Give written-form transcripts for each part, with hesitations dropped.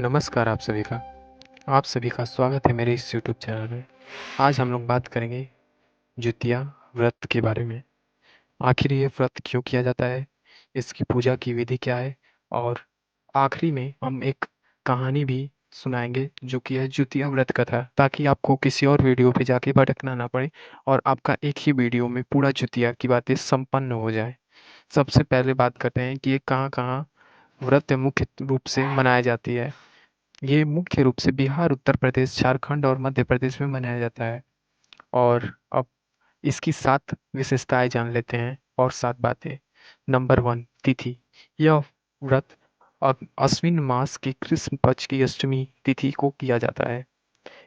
नमस्कार आप सभी का स्वागत है मेरे इस यूट्यूब चैनल में। आज हम लोग बात करेंगे जितिया व्रत के बारे में। आखिर ये व्रत क्यों किया जाता है, इसकी पूजा की विधि क्या है, और आखिरी में हम एक कहानी भी सुनाएंगे जो कि है जितिया व्रत कथा, ताकि आपको किसी और वीडियो पे जाके भटकना ना पड़े और आपका एक ही वीडियो में पूरा जितिया की बातें संपन्न हो जाए। सबसे पहले बात करते हैं कि ये कहाँ कहाँ व्रत मुख्य रूप से मनाई जाती है। ये मुख्य रूप से बिहार, उत्तर प्रदेश, झारखंड और मध्य प्रदेश में मनाया जाता है। और अब इसकी 7 विशेषताएँ जान लेते हैं और 7 बातें। नंबर 1, तिथि। यह व्रत अश्विन मास की कृष्ण पक्ष की अष्टमी तिथि को किया जाता है।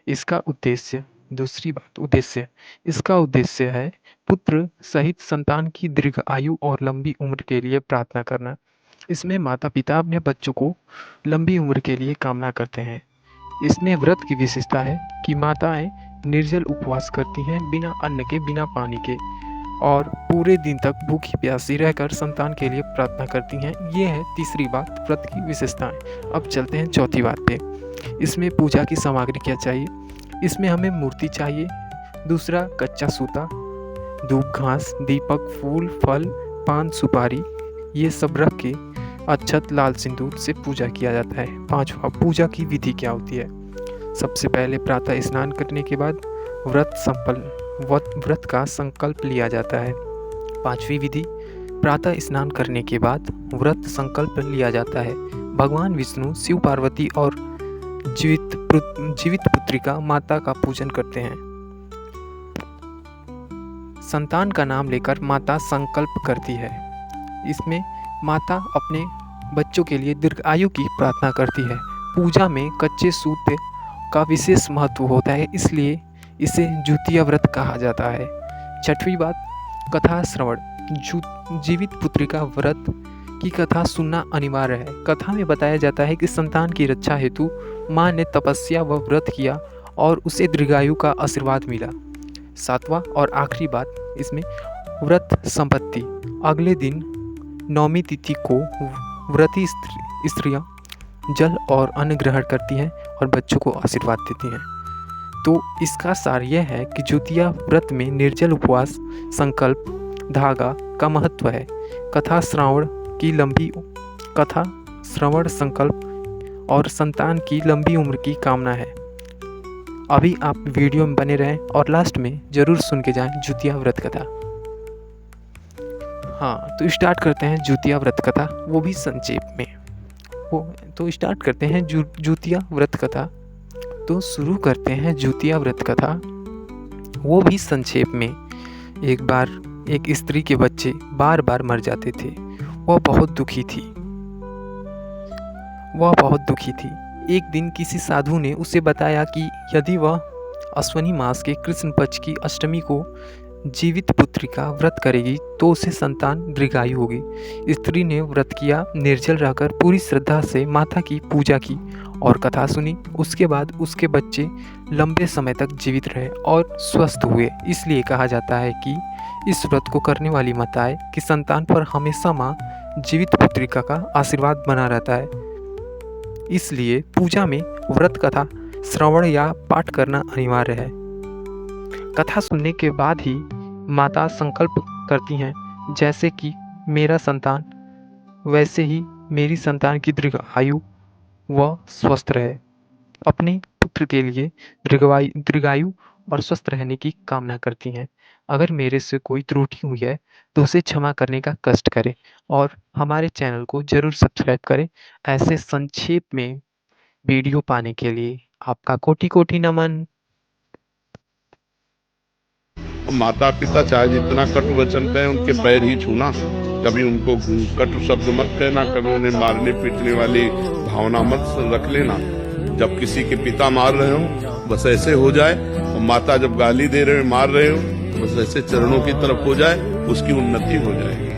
इसका उद्देश्य दूसरी बात उद्देश्य इसका उद्देश्य है पुत्र सहित संतान की दीर्घ आयु और लंबी उम्र के लिए प्रार्थना करना। इसमें माता-पिता अपने बच्चों को लंबी उम्र के लिए कामना करते हैं। इसमें व्रत की विशेषता है कि माताएं निर्जल उपवास करती हैं, बिना अन्न के, बिना पानी के, और पूरे दिन तक भूखी प्यासी रहकर संतान के लिए प्रार्थना करती हैं। ये है तीसरी बात, व्रत की विशेषताएं। अब चलते हैं चौथी बात पे। इसमें पूजा की सामग्री क्या चाहिए? इसमें हमें मूर्ति चाहिए, दूसरा कच्चा सूता, धूप घास, दीपक, फूल, फल, पान, सुपारी, ये सब रख के अक्षत, लाल सिंदूर से पूजा किया जाता है। पांचवा, पूजा की विधि क्या होती है? सबसे पहले प्रातः स्नान करने के बाद व्रत का संकल्प लिया जाता है। पांचवी विधि, प्रातः स्नान करने के बाद व्रत संकल्प लिया जाता है। भगवान विष्णु, शिव पार्वती और जीवित पुत्रिका माता का पूजन करते हैं। संतान का नाम लेकर माता संकल्प करती है। इसमें माता अपने बच्चों के लिए दीर्घ आयु की प्रार्थना करती है। पूजा में कच्चे सूत का विशेष महत्व होता है, इसलिए इसे जितिया व्रत कहा जाता है। छठवीं बात, कथा श्रवण। जीवित पुत्रिका व्रत की कथा सुनना अनिवार्य है। कथा में बताया जाता है कि संतान की रक्षा हेतु माँ ने तपस्या व व्रत किया और उसे दीर्घायु का आशीर्वाद मिला। सातवां और आखिरी बात, इसमें व्रत संपत्ति। अगले दिन नौमी तिथि को व्रती स्त्रियां जल और अन्न ग्रहण करती हैं और बच्चों को आशीर्वाद देती हैं। तो इसका सार यह है कि जितिया व्रत में निर्जल उपवास, संकल्प, धागा का महत्व है। कथा श्रवण, संकल्प और संतान की लंबी उम्र की कामना है। अभी आप वीडियो में बने रहें और लास्ट में ज़रूर सुन के जाएं जितिया व्रत कथा। हाँ, तो स्टार्ट करते हैं जितिया व्रत कथा, वो भी संक्षेप में। तो स्टार्ट करते हैं जितिया व्रत कथा। तो शुरू करते हैं जितिया व्रत कथा, वो भी संक्षेप में। एक बार एक स्त्री के बच्चे बार बार मर जाते थे। वह बहुत दुखी थी। एक दिन किसी साधु ने उसे बताया कि यदि वह अश्विनी मास के कृष्ण पक्ष की अष्टमी को जीवित पुत्री का व्रत करेगी तो उसे संतान दीर्घायु होगी। स्त्री ने व्रत किया, निर्जल रहकर पूरी श्रद्धा से माता की पूजा की और कथा सुनी। उसके बाद उसके बच्चे लंबे समय तक जीवित रहे और स्वस्थ हुए। इसलिए कहा जाता है कि इस व्रत को करने वाली माताएं की संतान पर हमेशा माँ जीवित पुत्रिका का आशीर्वाद बना रहता है। इसलिए पूजा में व्रत कथा श्रवण या पाठ करना अनिवार्य है। कथा सुनने के बाद ही माता संकल्प करती हैं, जैसे कि मेरा संतान, वैसे ही मेरी संतान की दीर्घ आयु व स्वस्थ रहे। अपने पुत्र के लिए दीर्घायु और स्वस्थ रहने की कामना करती हैं। अगर मेरे से कोई त्रुटि हुई है तो उसे क्षमा करने का कष्ट करें और हमारे चैनल को जरूर सब्सक्राइब करें। ऐसे संक्षेप में वीडियो पाने के लिए आपका कोटि कोटि नमन। माता पिता चाहे जितना कटु वचन कहें, उनके पैर ही छूना। कभी उनको कटु शब्द मत कहना, कभी उन्हें मारने पीटने वाली भावना मत रख लेना। जब किसी के पिता मार रहे हो बस ऐसे हो जाए, और माता जब गाली दे रहे हो, मार रहे हो, तो बस ऐसे चरणों की तरफ हो जाए, उसकी उन्नति हो जाएगी।